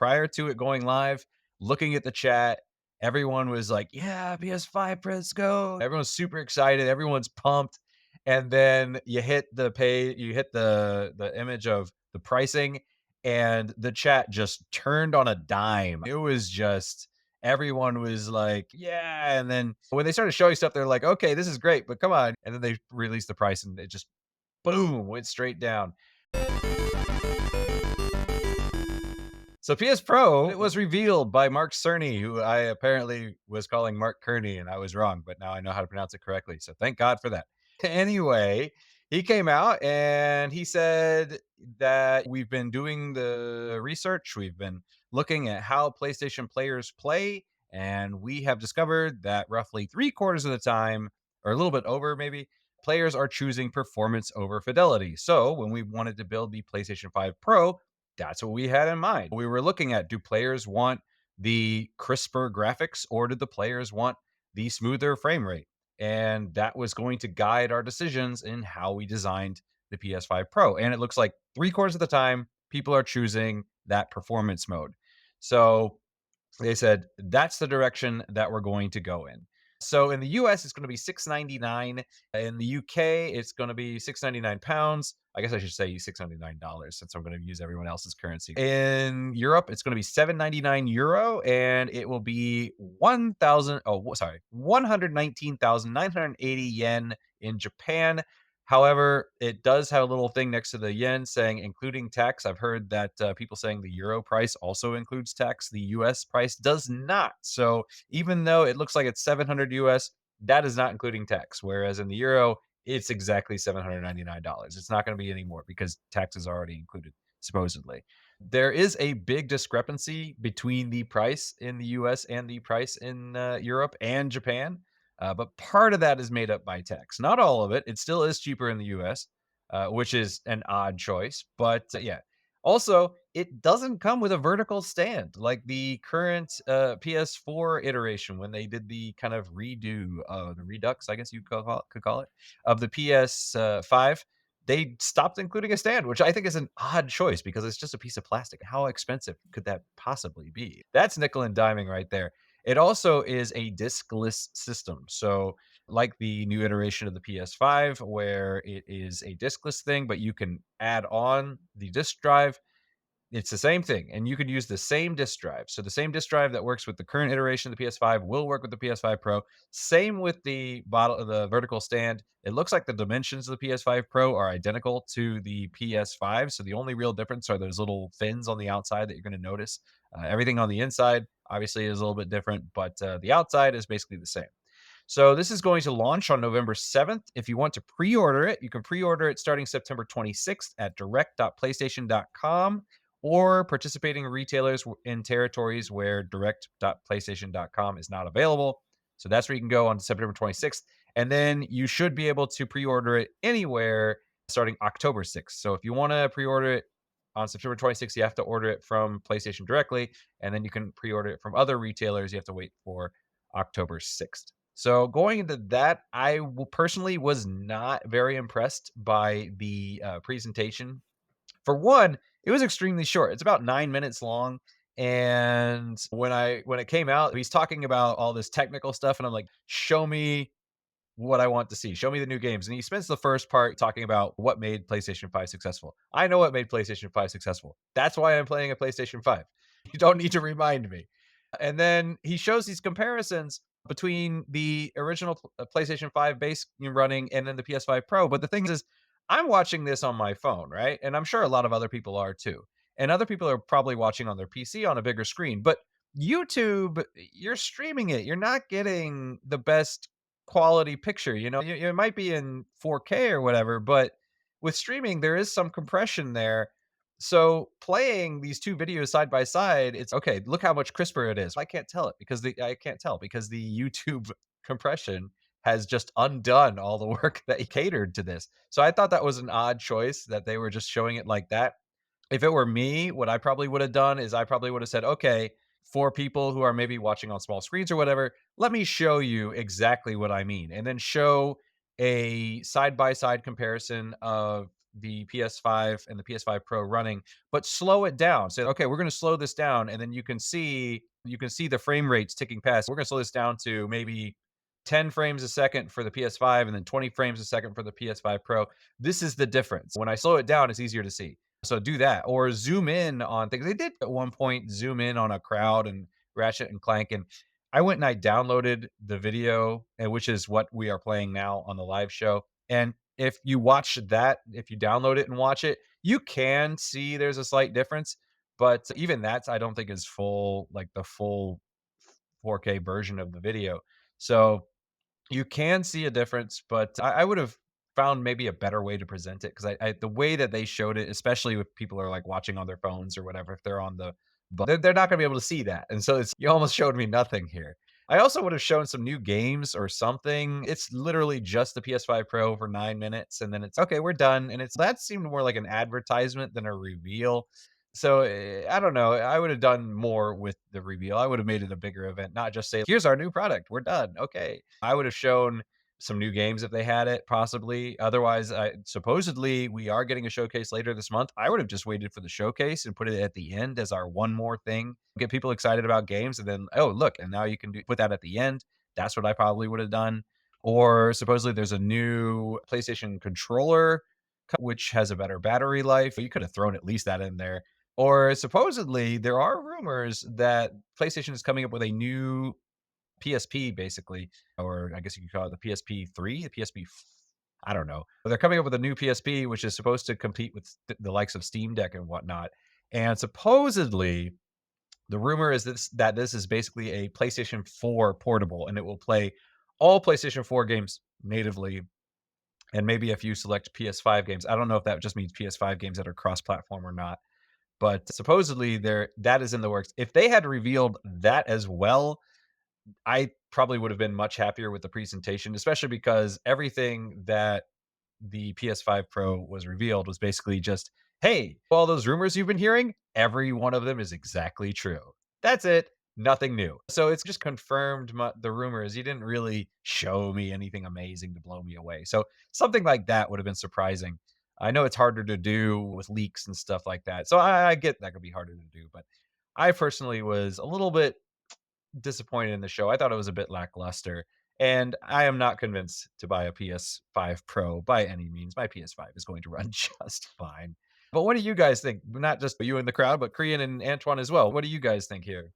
prior to it going live, looking at the chat, everyone was like, "Yeah, PS5, let's go." Everyone's super excited, everyone's pumped, and then you hit the image of the pricing, and the chat just turned on a dime. It was just everyone was like, "Yeah," and then when they started showing stuff, they're like, "Okay, this is great, but come on." And then they released the price, and it just boom, went straight down. So PS Pro, it was revealed by Mark Cerny, who I apparently was calling Mark Kearney, and I was wrong, but now I know how to pronounce it correctly. So thank God for that. Anyway, he came out and he said that we've been doing the research, we've been looking at how PlayStation players play, and we have discovered that roughly three-quarters of the time, or a little bit over maybe, players are choosing performance over fidelity. So when we wanted to build the PlayStation 5 Pro, that's what we had in mind. We were looking at, do players want the crisper graphics, or do the players want the smoother frame rate? And that was going to guide our decisions in how we designed the PS5 Pro. And it looks like three-quarters of the time, people are choosing that performance mode. So they said that's the direction that we're going to go in. So in the US, it's going to be 699. In the UK, it's going to be 699 pounds. I guess I should say $699 since I'm going to use everyone else's currency. In Europe, it's going to be 799 euro, and it will be 119,980 yen in Japan. However, it does have a little thing next to the yen saying including tax. I've heard that people saying the euro price also includes tax. The US price does not. So even though it looks like it's 700 US, that is not including tax. Whereas in the euro, it's exactly $799. It's not going to be any more because tax is already included, supposedly. There is a big discrepancy between the price in the US and the price in Europe and Japan. But part of that is made up by tax. Not all of it. It still is cheaper in the US, which is an odd choice. But yeah. Also, it doesn't come with a vertical stand like the current PS4 iteration when they did the kind of redo, the redux, I guess you could call it, of the PS5. They stopped including a stand, which I think is an odd choice because it's just a piece of plastic. How expensive could that possibly be? That's nickel and diming right there. It also is a diskless system. So, like the new iteration of the PS5, where it is a diskless thing, but you can add on the disk drive, it's the same thing, and you could use the same disk drive. So the same disk drive that works with the current iteration of the PS5 will work with the PS5 Pro. Same with the vertical stand. It looks like the dimensions of the PS5 Pro are identical to the PS5. So the only real difference are those little fins on the outside that you're going to notice. Everything on the inside obviously is a little bit different, but the outside is basically the same. So this is going to launch on November 7th. If you want to pre-order it, you can pre-order it starting September 26th at direct.playstation.com or participating retailers in territories where direct.playstation.com is not available. So that's where you can go on September 26th. And then you should be able to pre-order it anywhere starting October 6th. So if you want to pre-order it on September 26th, you have to order it from PlayStation directly. And then you can pre-order it from other retailers. You have to wait for October 6th. So going into that, personally was not very impressed by the presentation. For one, it was extremely short. It's about 9 minutes long. And when it came out, he's talking about all this technical stuff, and I'm like, show me what I want to see. Show me the new games. And he spends the first part talking about what made PlayStation 5 successful. I know what made PlayStation 5 successful. That's why I'm playing a PlayStation 5. You don't need to remind me. And then he shows these comparisons between the original PlayStation 5 base running and then the PS5 Pro. But the thing is, I'm watching this on my phone, right? And I'm sure a lot of other people are too. And other people are probably watching on their PC on a bigger screen. But YouTube, you're streaming it. You're not getting the best quality picture. It might be in 4K or whatever, but with streaming, there is some compression there. So playing these two videos side by side, it's okay. Look how much crisper it is. I can't tell because the YouTube compression has just undone all the work that catered to this. So I thought that was an odd choice that they were just showing it like that. If it were me, what I probably would have done is I probably would have said, okay, for people who are maybe watching on small screens or whatever, let me show you exactly what I mean. And then show a side by side comparison of the PS5 and the PS5 Pro running, but slow it down. Say, okay, we're going to slow this down, and then you can see the frame rates ticking past. We're going to slow this down to maybe 10 frames a second for the PS5 and then 20 frames a second for the PS5 Pro. This is the difference. When I slow it down, it's easier to see. So do that or zoom in on things. They did at one point zoom in on a crowd and Ratchet and Clank, and I went and I downloaded the video, and which is what we are playing now on the live show. And if you watch that, if you download it and watch it, you can see there's a slight difference. But even that, I don't think is full, like the full 4K version of the video. So you can see a difference, but I would have found maybe a better way to present it because I the way that they showed it, especially if people are like watching on their phones or whatever, if they're on the, but they're not going to be able to see that, and so it's you almost showed me nothing here. I also would have shown some new games or something. It's literally just the PS5 Pro for 9 minutes, and then it's okay, we're done. And it's that seemed more like an advertisement than a reveal. So I don't know. I would have done more with the reveal. I would have made it a bigger event, not just say, "Here's our new product. We're done." Okay. I would have shown some new games if they had it, possibly. Otherwise, supposedly we are getting a showcase later this month. I would have just waited for the showcase and put it at the end as our one more thing. Get people excited about games, and then oh look, and now you can put that at the end. That's what I probably would have done. Or supposedly there's a new PlayStation controller which has a better battery life. You could have thrown at least that in there. Or supposedly, there are rumors that PlayStation is coming up with a new PSP, basically, or I guess you could call it the PSP 3, the PSP. I don't know. But they're coming up with a new PSP, which is supposed to compete with the likes of Steam Deck and whatnot. And supposedly, the rumor is that this is basically a PlayStation 4 portable, and it will play all PlayStation 4 games natively and maybe a few select PS5 games. I don't know if that just means PS5 games that are cross-platform or not, but supposedly that is in the works. If they had revealed that as well, I probably would have been much happier with the presentation, especially because everything that the PS5 Pro was revealed was basically just, "Hey, all those rumors you've been hearing, every one of them is exactly true." That's it. Nothing new. So it's just confirmed the rumors. You didn't really show me anything amazing to blow me away. So something like that would have been surprising. I know it's harder to do with leaks and stuff like that. So I get that could be harder to do, but I personally was a little bit disappointed in the show. I thought it was a bit lackluster, and I am not convinced to buy a PS5 Pro by any means. My PS5 is going to run just fine. But what do you guys think? Not just you in the crowd, but Korean and Antoine as well. What do you guys think here?